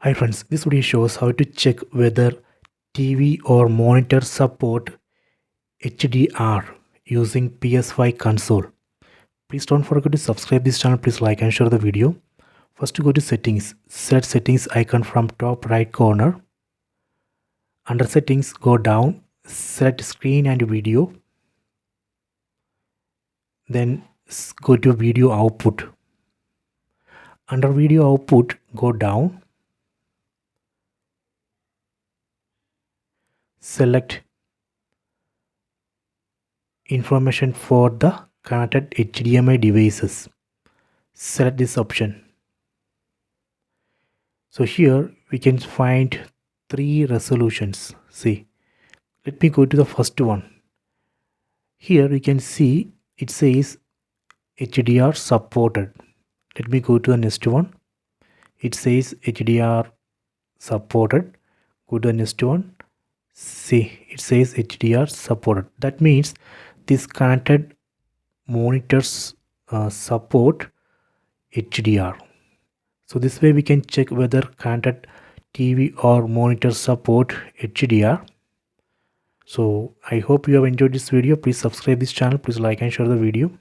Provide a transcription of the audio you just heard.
Hi friends, this video shows how to check whether TV or monitor support HDR using PS5 console. Please don't forget to subscribe this channel. Please like and share the video. First go to settings. Set settings icon from top right corner. Under settings go down. Select screen and video. Then go to video output. Under video output go down. Select information for the connected HDMI devices. Select this option. So here we can find three resolutions. See, let me go to the first one. Here you can see it says HDR supported. Let me go to the next one. It says HDR supported. Go to the next one. See, it says HDR supported. That means this connected monitors support HDR. So this way we can check whether connected TV or monitor support HDR. So I hope you have enjoyed this video. Please subscribe this channel. Please like and share the video.